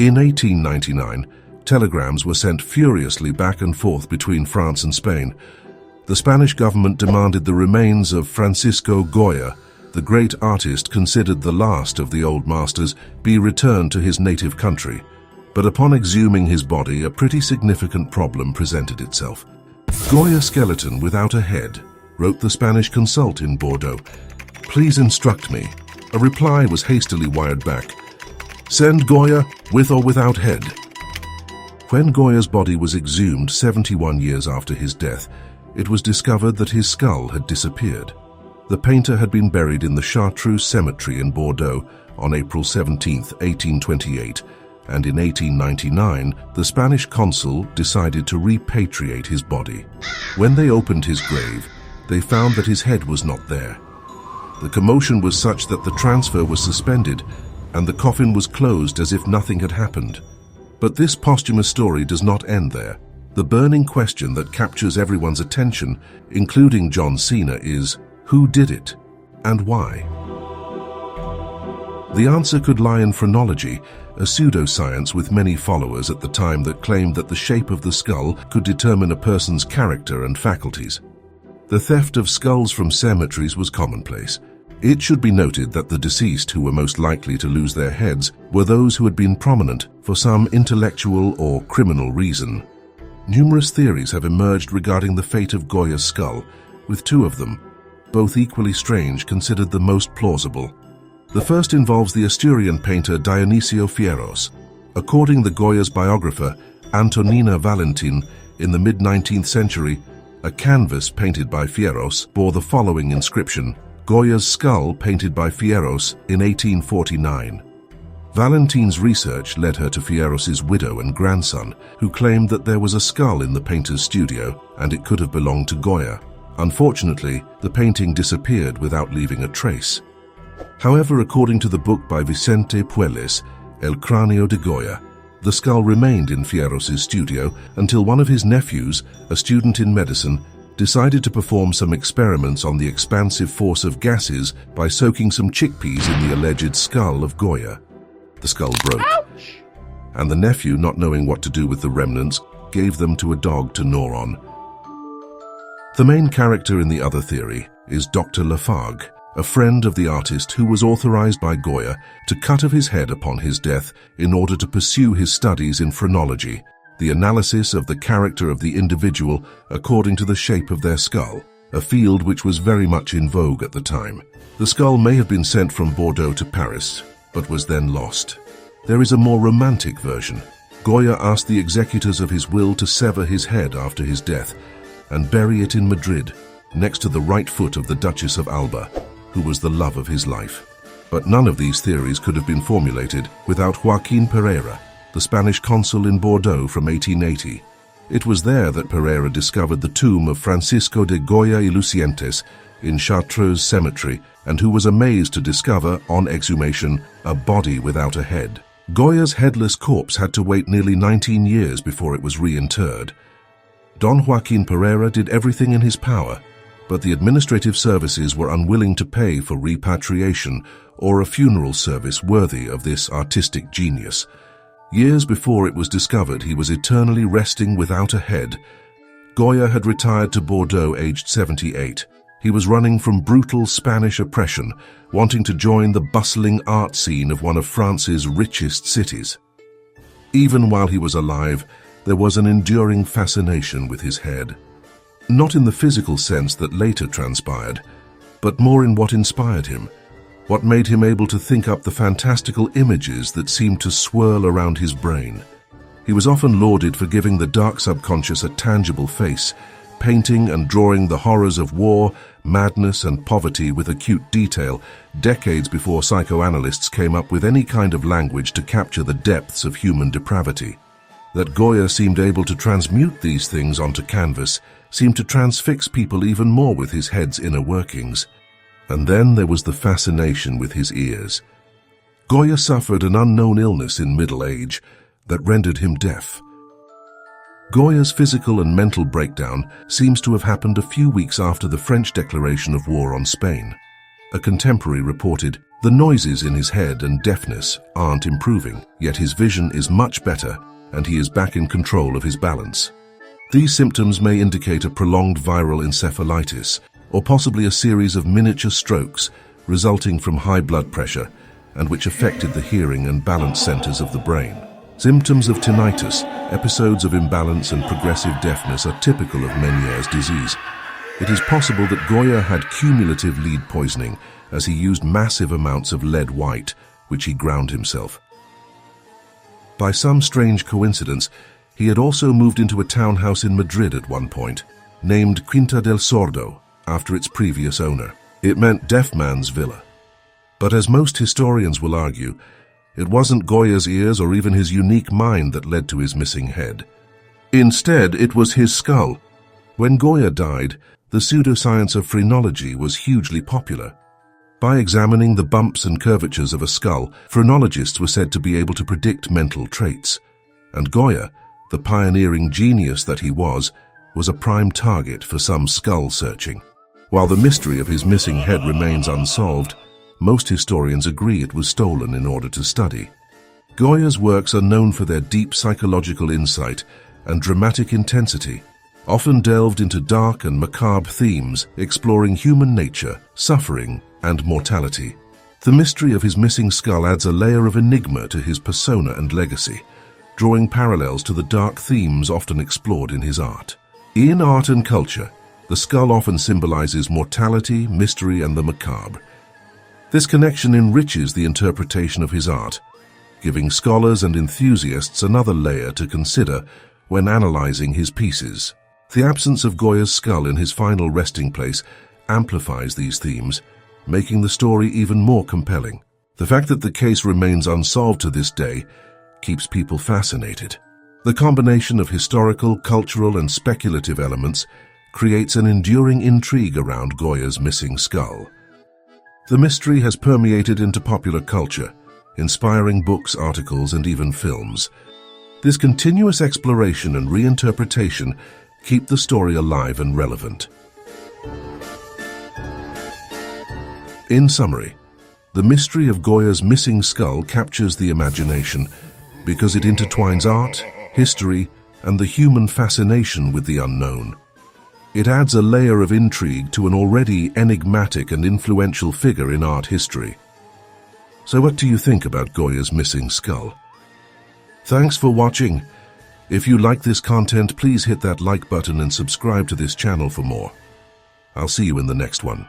In 1899, telegrams were sent furiously back and forth between France and Spain. The Spanish government demanded the remains of Francisco Goya, the great artist considered the last of the old masters, be returned to his native country. But upon exhuming his body, a pretty significant problem presented itself. "Goya skeleton without a head," wrote the Spanish consul in Bordeaux. "Please instruct me." A reply was hastily wired back. "Send Goya with or without head." When Goya's body was exhumed 71 years after his death, it was discovered that his skull had disappeared. The painter had been buried in the Chartreuse Cemetery in Bordeaux on April 17, 1828, and in 1899, the Spanish consul decided to repatriate his body. When they opened his grave, they found that his head was not there. The commotion was such that the transfer was suspended, and the coffin was closed as if nothing had happened. But this posthumous story does not end there. The burning question that captures everyone's attention, including John Cena, is, who did it, and why? The answer could lie in phrenology, a pseudoscience with many followers at the time that claimed that the shape of the skull could determine a person's character and faculties. The theft of skulls from cemeteries was commonplace. It should be noted that the deceased who were most likely to lose their heads were those who had been prominent for some intellectual or criminal reason. Numerous theories have emerged regarding the fate of Goya's skull, with two of them, both equally strange, considered the most plausible. The first involves the Asturian painter Dionio Fieros. According to Goya's biographer, Antonina Valentin, in the mid-19th century, a canvas painted by Fieros bore the following inscription: Goya's skull painted by Fieros in 1849. Valentin's research led her to Fieros's widow and grandson, who claimed that there was a skull in the painter's studio and it could have belonged to Goya. Unfortunately, the painting disappeared without leaving a trace. However, according to the book by Vicente Puelles, El Cráneo de Goya, the skull remained in Fieros's studio until one of his nephews, a student in medicine, decided to perform some experiments on the expansive force of gases by soaking some chickpeas in the alleged skull of Goya. The skull broke, and the nephew, not knowing what to do with the remnants, gave them to a dog to gnaw on. The main character in the other theory is Dr. Lfag, a friend of the artist who was authorized by Goya to cut off his head upon his death in order to pursue his studies in phrenology, the analysis of the character of the individual according to the shape of their skull, a field which was very much in vogue at the time. The skull may have been sent from Bordeaux to Paris, but was then lost. There is a more romantic version. Goya asked the executors of his will to sever his head after his death and bury it in Madrid, next to the right foot of the Duchess of Alba, who was the love of his life. But none of these theories could have been formulated without Joaquín Pereira, the Spanish consul in Bordeaux from 1880. It was there that Pereira discovered the tomb of Francisco de Goya y Lucientes in Chartreuse Cemetery, and who was amazed to discover, on exhumation, a body without a head. Goya's headless corpse had to wait nearly 19 years before it was reinterred. Don Joaquín Pereira did everything in his power, but the administrative services were unwilling to pay for repatriation or a funeral service worthy of this artistic genius. Years before it was discovered he was eternally resting without a head. Goya had retired to Bordeaux aged 78. He was running from brutal Spanish oppression, wanting to join the bustling art scene of one of France's richest cities. Even while he was alive, there was an enduring fascination with his head. Not in the physical sense that later transpired, but more in what inspired him, what made him able to think up the fantastical images that seemed to swirl around his brain. He was often lauded for giving the dark subconscious a tangible face, painting and drawing the horrors of war, madness, and poverty with acute detail, decades before psychoanalysts came up with any kind of language to capture the depths of human depravity. That Goya seemed able to transmute these things onto canvas seemed to transfix people even more with his head's inner workings. And then there was the fascination with his ears. Goya suffered an unknown illness in middle age that rendered him deaf. Goya's physical and mental breakdown seems to have happened a few weeks after the French declaration of war on Spain. A contemporary reported, The noises in his head and deafness aren't improving, yet his vision is much better and he is back in control of his balance. These symptoms may indicate a prolonged viral encephalitis or possibly a series of miniature strokes resulting from high blood pressure and which affected the hearing and balance centers of the brain. Symptoms of tinnitus, episodes of imbalance and progressive deafness are typical of Meniere's disease. It is possible that Goya had cumulative lead poisoning as he used massive amounts of lead white, which he ground himself. By some strange coincidence, he had also moved into a townhouse in Madrid at one point, named Quinta del Sordo, after its previous owner. It meant deaf man's villa. But as most historians will argue, it wasn't Goya's ears or even his unique mind that led to his missing head. Instead, it was his skull. When Goya died, the pseudoscience of phrenology was hugely popular. By examining the bumps and curvatures of a skull, phrenologists were said to be able to predict mental traits. And Goya, the pioneering genius that he was a prime target for some skull searching. While the mystery of his missing head remains unsolved, most historians agree it was stolen in order to study. Goya's works are known for their deep psychological insight and dramatic intensity, often delved into dark and macabre themes, exploring human nature, suffering, and mortality. The mystery of his missing skull adds a layer of enigma to his persona and legacy, drawing parallels to the dark themes often explored in his art. In art and culture, the skull often symbolizes mortality, mystery, and the macabre. This connection enriches the interpretation of his art, giving scholars and enthusiasts another layer to consider when analyzing his pieces. The absence of Goya's skull in his final resting place amplifies these themes, making the story even more compelling. The fact that the case remains unsolved to this day keeps people fascinated. The combination of historical, cultural, and speculative elements creates an enduring intrigue around Goya's missing skull. The mystery has permeated into popular culture, inspiring books, articles, and even films. This continuous exploration and reinterpretation keep the story alive and relevant. In summary, the mystery of Goya's missing skull captures the imagination because it intertwines art, history, and the human fascination with the unknown. It adds a layer of intrigue to an already enigmatic and influential figure in art history. So what do you think about Goya's missing skull? Thanks for watching. If you like this content, please hit that like button and subscribe to this channel for more. I'll see you in the next one.